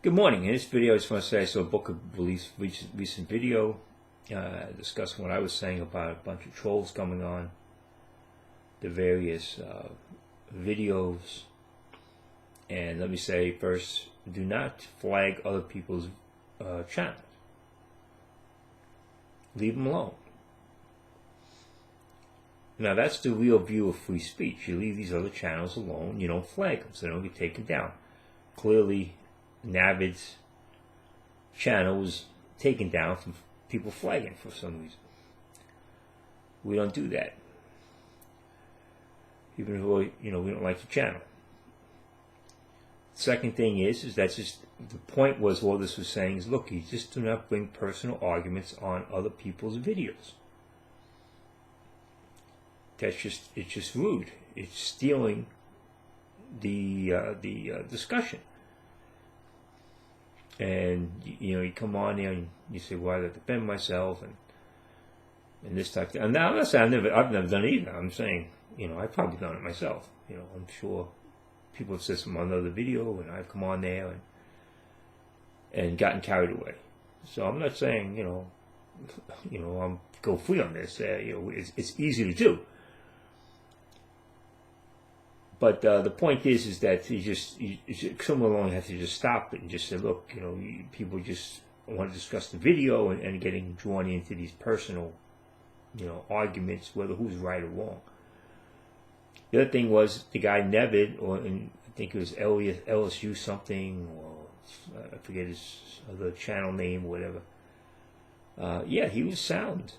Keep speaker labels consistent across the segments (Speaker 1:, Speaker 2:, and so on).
Speaker 1: Good morning. In this video, I just want to say I saw a book of release recent video discussing what I was saying about a bunch of trolls coming on the various videos. And let me say first, do not flag other people's channels. Leave them alone. Now that's the real view of free speech. You leave these other channels alone. You don't flag them so they don't get taken down. Clearly, Navid's channel was taken down from people flagging for some reason. We don't do that. Even though we don't like the channel. Second thing is that's just the point was all this was saying is look, you just do not bring personal arguments on other people's videos. It's just rude. It's stealing the discussion. And you come on there and you say, "Well, I have to defend myself," and this type of thing. And now, listen, I've never done it either. I'm saying, I've probably done it myself. I'm sure people have said some on another video, and I've come on there and gotten carried away. So I'm not saying, I'm go free on this. It's easy to do. But the point is that someone alone has to just stop it and just say, look, people just want to discuss the video and getting drawn into these personal, arguments, whether who's right or wrong. The other thing was the guy Nevid, I think it was LSU something, or I forget his other channel name or whatever. Yeah, he was sound,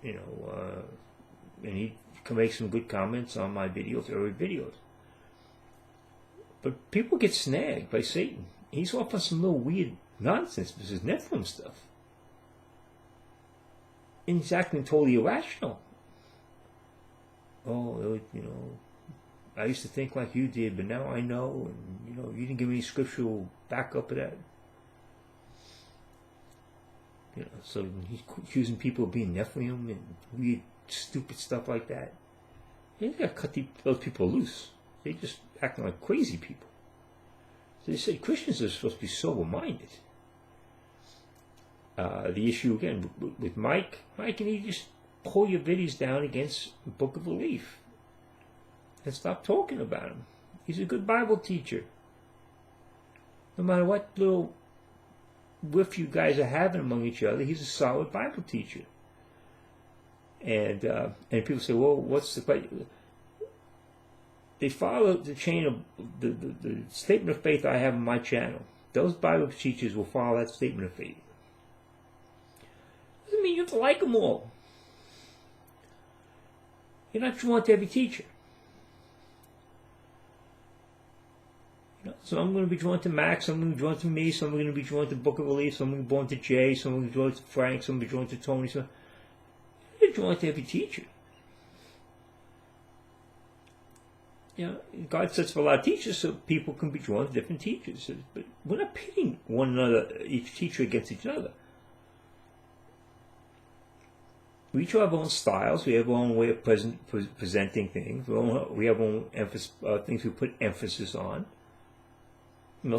Speaker 1: and he can make some good comments on my videos, early videos. But people get snagged by Satan. He's off on some little weird nonsense, this is Nephilim stuff. And he's acting totally irrational. Oh, I used to think like you did, but now I know, and you didn't give me any scriptural backup of that. So he's accusing people of being Nephilim and weird, stupid stuff like that. You gotta cut those people loose. They just acting like crazy people. So they say Christians are supposed to be sober-minded. The issue again with Mike, and he just pull your videos down against the Book of Relief and stop talking about him. He's a good Bible teacher. No matter what little whiff you guys are having among each other, he's a solid Bible teacher. And people say, well, what's the question? They follow the chain of the statement of faith I have on my channel. Those Bible teachers will follow that statement of faith. Doesn't mean you have to like them all. You're not drawn to every teacher. So I'm going to be drawn to Max, some are going to be drawn to me, some are going to be drawn to Book of Relief, some are going to be drawn to Jay, some are going to be drawn to Frank, some are going to be drawn to Tony. Some you're drawn to every teacher. God sets for a lot of teachers so people can be drawn to different teachers. But we're not pitting one another, each teacher against each other. We each have our own styles. We have our own way of presenting things. We have our own things we put emphasis on.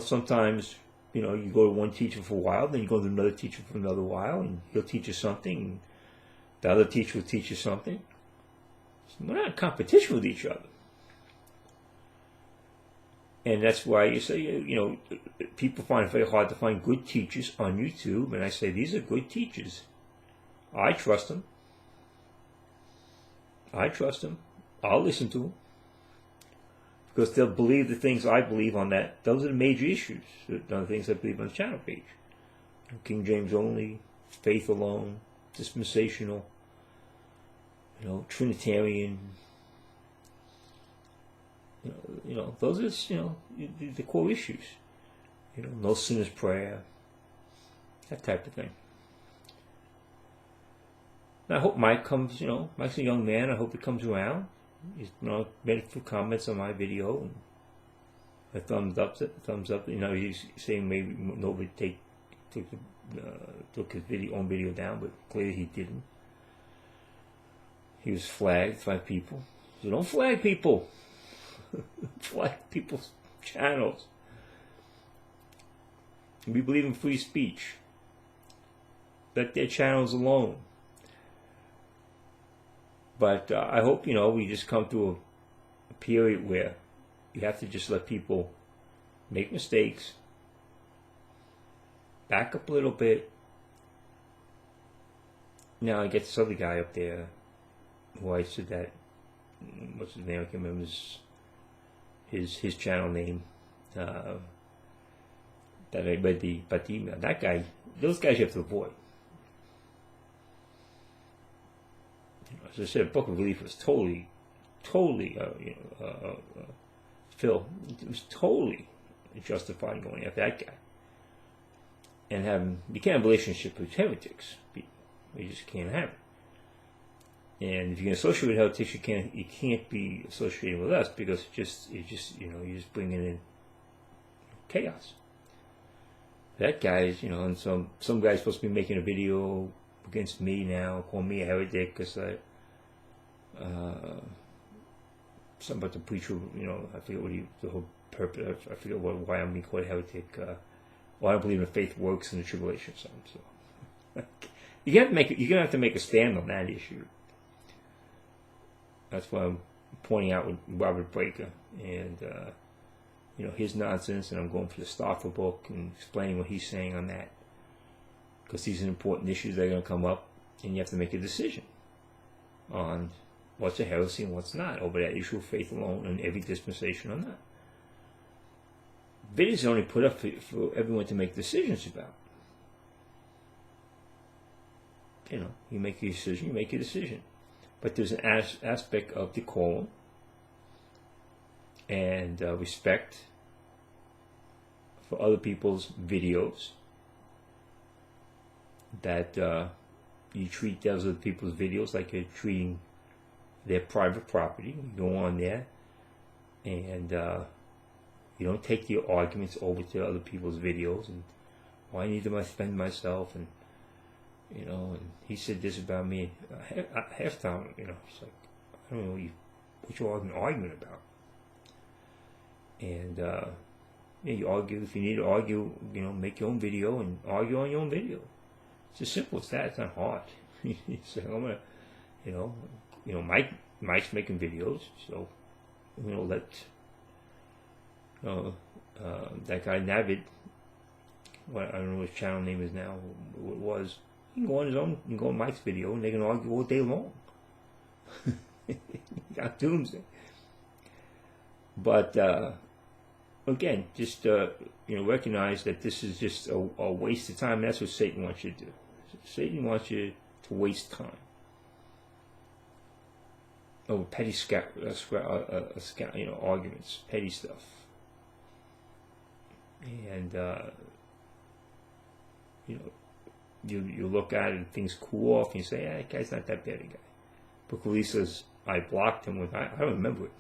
Speaker 1: Sometimes, you go to one teacher for a while, then you go to another teacher for another while, and he'll teach you something, and the other teacher will teach you something. So we're not in competition with each other. And that's why you say, people find it very hard to find good teachers on YouTube, and I say, these are good teachers. I trust them. I'll listen to them. Because they'll believe the things I believe on that. Those are the major issues. The things I believe on the channel page. King James only, faith alone, dispensational, Trinitarian. Those are the core issues. No sinner's prayer, that type of thing. And I hope Mike comes. Mike's a young man. I hope he comes around. He's made a few comments on my video, and a thumbs up. He's saying maybe nobody took his own video down, but clearly he didn't. He was flagged by people. So don't flag people. Flag people's channels. We believe in free speech. Let their channels alone. But I hope, we just come to a period where you have to just let people make mistakes, back up a little bit. Now I get this other guy up there who I said that, what's his name? I can't remember his channel name. That I read the email. That guy, those guys you have to avoid. As I said, Book of Relief was totally, Phil, it was totally justified going after that guy. And you can't have a relationship with heretics. You just can't have it. And if you're going to associate with heretics, you can't be associating with us, because you're just bringing in chaos. That guy's, and some guy's supposed to be making a video against me now, calling me a heretic because something about the preacher, I forget the whole purpose. I forget why I'm being called a heretic. Well, I don't believe in faith works in the tribulation. So you're gonna have to make a stand on that issue. That's why I'm pointing out with Robert Breaker and his nonsense, and I'm going for the Stauffer book and explaining what he's saying on that, because these are important issues that are going to come up, and you have to make a decision on what's a heresy and what's not over that issue of faith alone in every dispensation or not. Videos are only put up for everyone to make decisions about. You make your decision, but there's an aspect of decorum and respect for other people's videos, that you treat those other people's videos like you're treating their private property. You go on there and you don't take your arguments over to other people's videos, and why I need to defend myself, and and he said this about me. Half time, it's like, I don't know what you're arguing about. And you argue if you need to argue. Make your own video and argue on your own video. It's as simple as that. It's not hard. You say, I'm gonna, Mike's making videos, so let that guy Navid, I don't know what his channel name is now. What it was. He can go on his own. You can go on Mike's video, and they can argue all day long. Got doomsday. But again, just recognize that this is just a waste of time. That's what Satan wants you to do. Satan wants you to waste time over petty arguments, petty stuff, and you look at it and things cool off, and you say, that guy's not that bad a guy. But Khalees says, I blocked him I don't remember it.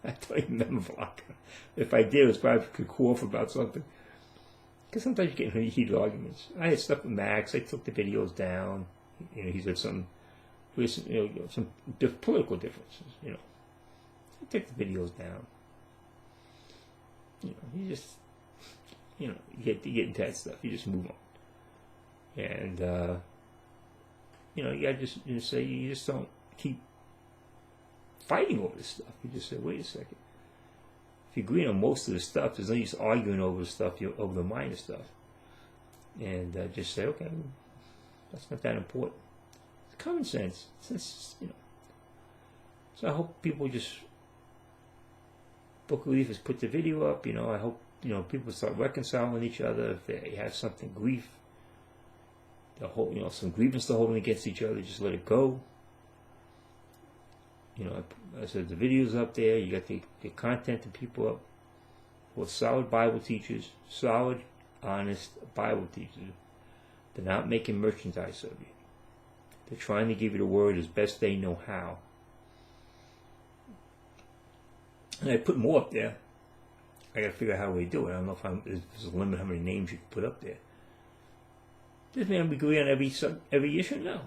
Speaker 1: I don't even remember blocking him. If I did, it was probably could cool off about something. Because sometimes you get in heated arguments. I had stuff with Max. I took the videos down. He said some political differences. I took the videos down. You just, you get into that stuff. You just move on. And you gotta just say, you just don't keep fighting over this stuff. You just say, wait a second. If you agree on most of the stuff, there's no use arguing over the stuff, over the minor stuff. And just say, okay, that's not that important. It's common sense. So I hope people just, Book of Relief has put the video up. I hope people start reconciling each other. If they have something grief, some grievance they're holding against each other, just let it go. I said the videos up there. You got the content and people up with solid Bible teachers, solid, honest Bible teachers. They're not making merchandise of you. They're trying to give you the word as best they know how. And I put more up there. I got to figure out how we do it. I don't know if there's a limit how many names you can put up there. Does man agree on every issue? No.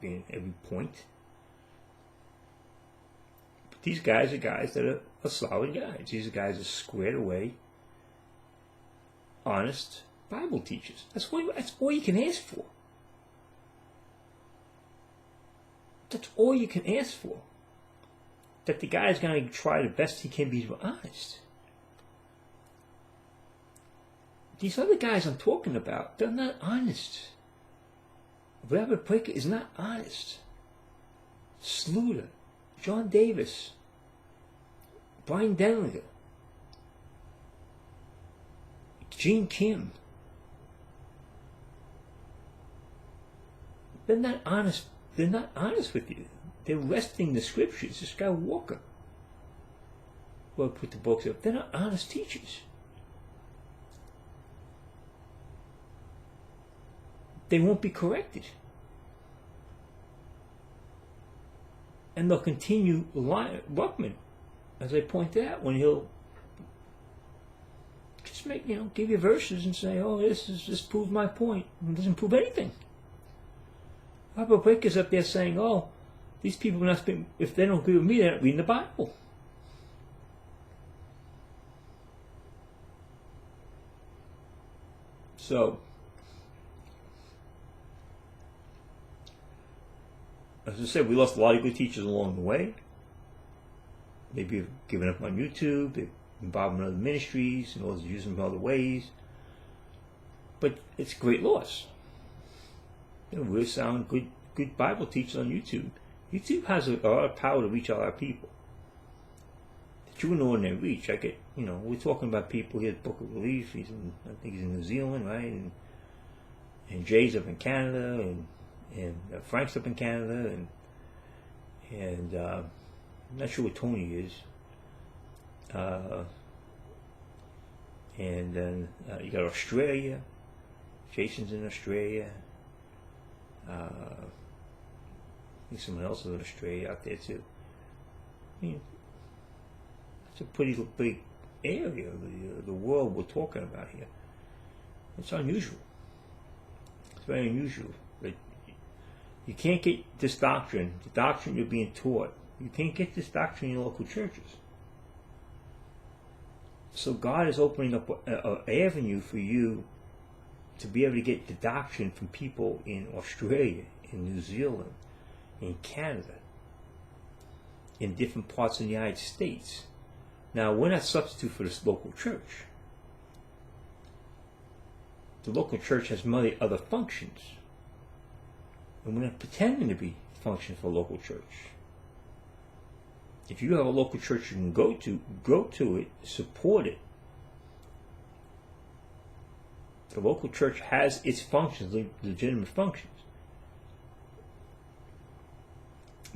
Speaker 1: Every point. But these guys are guys that are solid guys. These are guys that are squared away, honest, Bible teachers. That's all you can ask for. That's all you can ask for. That the guy's going to try the best he can be to be honest. These other guys I'm talking about, they're not honest. Robert Breaker is not honest. Sluter, John Davis, Brian Denlinger, Gene Kim. They're not honest. They're not honest with you. They're wresting the scriptures. This guy Walker, well, put the books up. They're not honest teachers. They won't be corrected. And they'll continue lying. Ruckman, as I pointed out, when he'll just make, give you verses and say, oh, this proves my point. It doesn't prove anything. Robert Breaker's up there saying, oh, these people are not, if they don't agree with me, they're not reading the Bible. So, as I said, we lost a lot of good teachers along the way. Maybe have given up on YouTube, they've been involved in other ministries, and others use them in other ways. But it's a great loss. We're sound good Bible teachers on YouTube. YouTube has a lot of power to reach a lot of people that you wouldn't ordinarily reach. I get, we're talking about people here at Book of Relief. I think he's in New Zealand, right? And Jay's up in Canada, and Frank's up in Canada, and I'm not sure where Tony is. And then you got Australia. Jason's in Australia. I think someone else is in Australia out there too. I mean, it's a pretty big area of the world we're talking about here. It's unusual. It's very unusual. But you can't get this doctrine, the doctrine you're being taught, you can't get this doctrine in your local churches. So God is opening up an avenue for you to be able to get the doctrine from people in Australia, in New Zealand, in Canada, in different parts of the United States. Now, we're not substitute for this local church. The local church has many other functions, and we're not pretending to be function for a local church. If you have a local church you can go to it, support it. The local church has its functions, legitimate functions.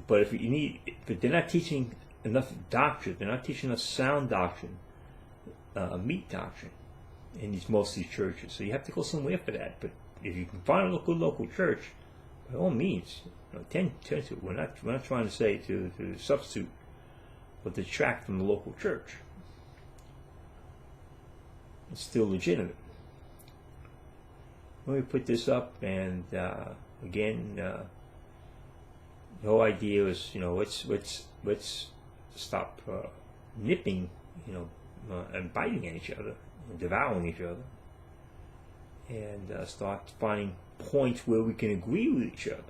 Speaker 1: But but they're not teaching enough doctrine. They're not teaching enough sound doctrine, meat doctrine, in most of these churches. So you have to go somewhere for that. But if you can find a local church, by all means, tend to it. We're not trying to say to substitute or detract from the local church. It's still legitimate. Let me put this up, and again, the whole idea is, let's stop nipping, and biting at each other, and devouring each other, and start finding points where we can agree with each other,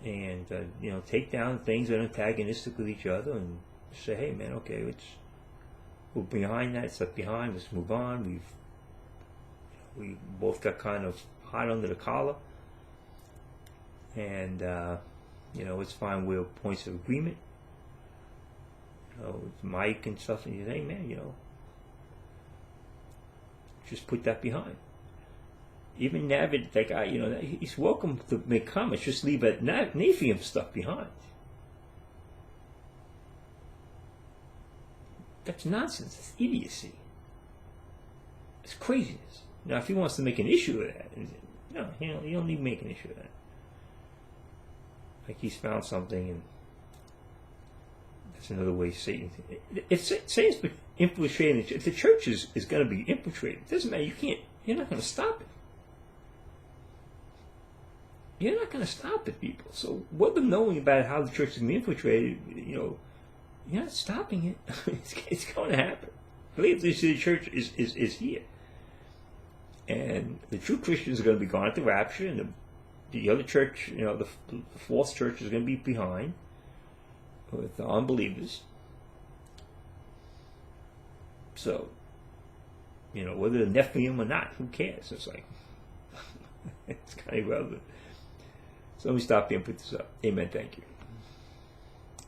Speaker 1: and take down things that are antagonistic with each other, and say, hey, man, okay, we're behind that, it's left behind, let's move on. We both got kind of hot under the collar, and let's find where points of agreement. With Mike and stuff, and you say, hey, man, just put that behind. Even Navid, that guy, he's welcome to make comments, just leave that Nephilim stuff behind. That's nonsense. It's idiocy. It's craziness. Now, if he wants to make an issue of that, no, you don't need to make an issue of that. Like he's found something, and that's another way Satan. Satan's been infiltrating the church. If the church is going to be infiltrated, it doesn't matter. You're not going to stop it. You're not going to stop it, people. So, what them knowing about how the church is going to be infiltrated, you're not stopping it. It's going to happen. believe the church is here. And the true Christians are going to be gone at the rapture, and the other church, the false church is going to be behind with the unbelievers. So, whether they're Nephilim or not, who cares? It's like, it's kind of irrelevant. So let me stop here and put this up. Amen. Thank you.